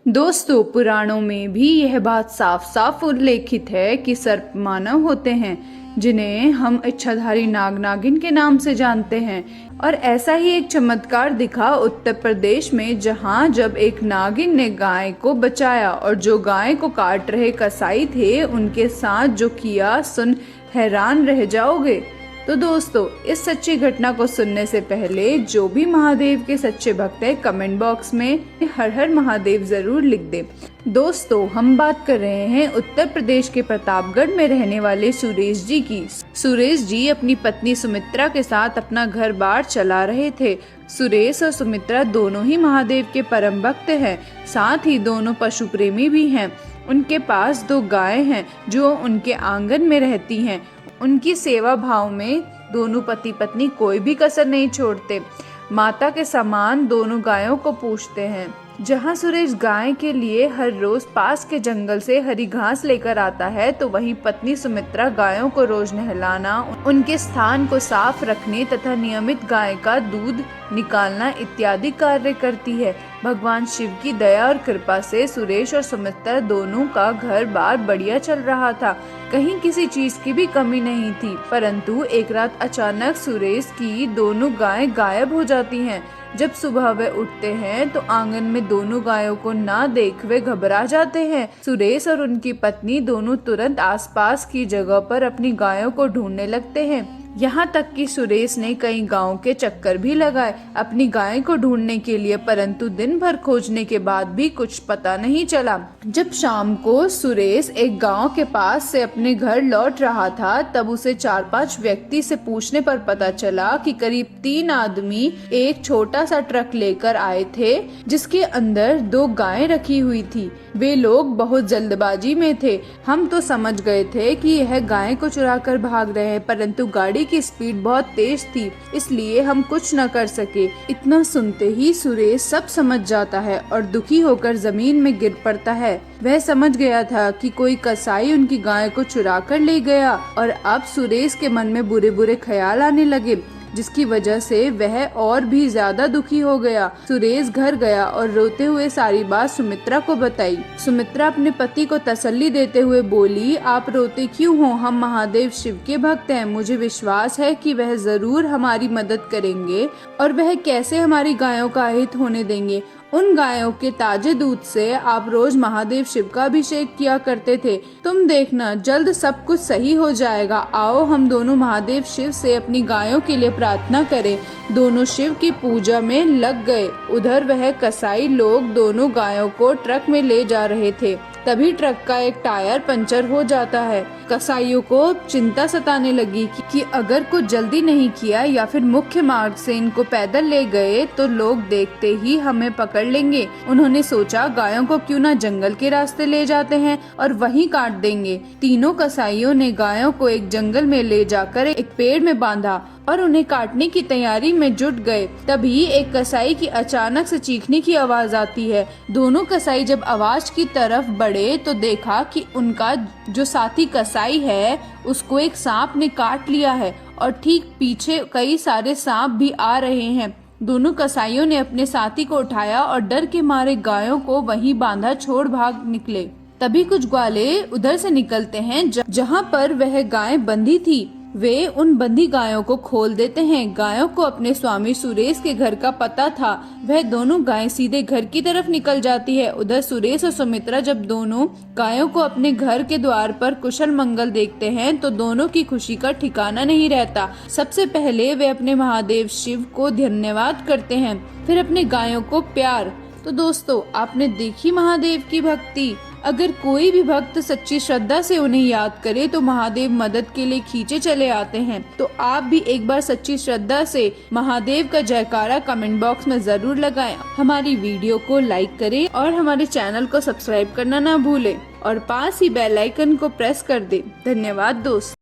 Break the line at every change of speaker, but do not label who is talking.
दोस्तों, पुराणों में भी यह बात साफ साफ उल्लेखित है कि सर्प मानव होते हैं, जिन्हें हम इच्छाधारी नाग नागिन के नाम से जानते हैं। और ऐसा ही एक चमत्कार दिखा उत्तर प्रदेश में, जहां जब एक नागिन ने गाय को बचाया और जो गाय को काट रहे कसाई थे उनके साथ जो किया सुन हैरान रह जाओगे। तो दोस्तों, इस सच्ची घटना को सुनने से पहले जो भी महादेव के सच्चे भक्त हैं कमेंट बॉक्स में हर हर महादेव जरूर लिख दे। दोस्तों, हम बात कर रहे हैं उत्तर प्रदेश के प्रतापगढ़ में रहने वाले सुरेश जी की। सुरेश जी अपनी पत्नी सुमित्रा के साथ अपना घर बार चला रहे थे। सुरेश और सुमित्रा दोनों ही महादेव के परम भक्त हैं, साथ ही दोनों पशु प्रेमी भी हैं। उनके पास 2 गायें हैं जो उनके आंगन में रहती हैं। उनकी सेवा भाव में दोनों पति पत्नी कोई भी कसर नहीं छोड़ते। माता के समान दोनों गायों को पूछते हैं। जहां सुरेश गाय के लिए हर रोज पास के जंगल से हरी घास लेकर आता है, तो वहीं पत्नी सुमित्रा गायों को रोज नहलाना, उनके स्थान को साफ रखने तथा नियमित गाय का दूध निकालना इत्यादि कार्य करती है। भगवान शिव की दया और कृपा से सुरेश और सुमित्रा दोनों का घर बार बढ़िया चल रहा था। कहीं किसी चीज की भी कमी नहीं थी। परंतु एक रात अचानक सुरेश की दोनों गायें गायब हो जाती हैं। जब सुबह वे उठते हैं तो आंगन में दोनों गायों को ना देख वे घबरा जाते हैं। सुरेश और उनकी पत्नी दोनों तुरंत आसपास की जगह पर अपनी गायों को ढूंढने लगते हैं। यहाँ तक कि सुरेश ने कई गांवों के चक्कर भी लगाए अपनी गाय को ढूंढने के लिए, परंतु दिन भर खोजने के बाद भी कुछ पता नहीं चला। जब शाम को सुरेश एक गांव के पास से अपने घर लौट रहा था, तब उसे 4-5 व्यक्ति से पूछने पर पता चला कि करीब 3 आदमी एक छोटा सा ट्रक लेकर आए थे, जिसके अंदर 2 गायें रखी हुई थी। वे लोग बहुत जल्दबाजी में थे। हम तो समझ गए थे कि यह गायें को चुरा कर भाग रहे हैं, परंतु गाड़ी की स्पीड बहुत तेज थी, इसलिए हम कुछ न कर सके। इतना सुनते ही सुरेश सब समझ जाता है और दुखी होकर जमीन में गिर पड़ता है। वह समझ गया था कि कोई कसाई उनकी गाय को चुरा कर ले गया और अब सुरेश के मन में बुरे बुरे ख्याल आने लगे, जिसकी वजह से वह और भी ज्यादा दुखी हो गया। सुरेश घर गया और रोते हुए सारी बात सुमित्रा को बताई। सुमित्रा अपने पति को तसल्ली देते हुए बोली, आप रोते क्यों हो? हम महादेव शिव के भक्त हैं। मुझे विश्वास है कि वह जरूर हमारी मदद करेंगे। और वह कैसे हमारी गायों का अहित होने देंगे? उन गायों के ताजे दूध से आप रोज महादेव शिव का अभिषेक किया करते थे। तुम देखना, जल्द सब कुछ सही हो जाएगा। आओ हम दोनों महादेव शिव से अपनी गायों के लिए प्रार्थना करें। दोनों शिव की पूजा में लग गए। उधर वह कसाई लोग दोनों गायों को ट्रक में ले जा रहे थे। तभी ट्रक का एक टायर पंचर हो जाता है। कसाईयों को चिंता सताने लगी कि अगर कुछ जल्दी नहीं किया या फिर मुख्य मार्ग से इनको पैदल ले गए तो लोग देखते ही हमें पकड़ लेंगे। उन्होंने सोचा, गायों को क्यों ना जंगल के रास्ते ले जाते हैं और वहीं काट देंगे। तीनों कसाईयों ने गायों को एक जंगल में ले जाकर एक पेड़ में बांधा और उन्हें काटने की तैयारी में जुट गए। तभी एक कसाई की अचानक से चीखने की आवाज आती है। दोनों कसाई जब आवाज की तरफ बढ़े तो देखा कि उनका जो साथी कसाई है उसको एक सांप ने काट लिया है और ठीक पीछे कई सारे सांप भी आ रहे हैं। दोनों कसाईयों ने अपने साथी को उठाया और डर के मारे गायों को वहीं बांधा छोड़ भाग निकले। तभी कुछ ग्वाले उधर से निकलते हैं जहां पर वह गाय बंधी थी। वे उन बंधी गायों को खोल देते हैं। गायों को अपने स्वामी सुरेश के घर का पता था। वह दोनों गायें सीधे घर की तरफ निकल जाती है। उधर सुरेश और सुमित्रा जब दोनों गायों को अपने घर के द्वार पर कुशल मंगल देखते हैं तो दोनों की खुशी का ठिकाना नहीं रहता। सबसे पहले वे अपने महादेव शिव को धन्यवाद करते हैं, फिर अपने गायों को प्यार। तो दोस्तों, आपने देखी महादेव की भक्ति। अगर कोई भी भक्त सच्ची श्रद्धा से उन्हें याद करे तो महादेव मदद के लिए खींचे चले आते हैं। तो आप भी एक बार सच्ची श्रद्धा से महादेव का जयकारा कमेंट बॉक्स में जरूर लगाएं। हमारी वीडियो को लाइक करें और हमारे चैनल को सब्सक्राइब करना ना भूलें और पास ही बेल आइकन को प्रेस कर दें। धन्यवाद दोस्त।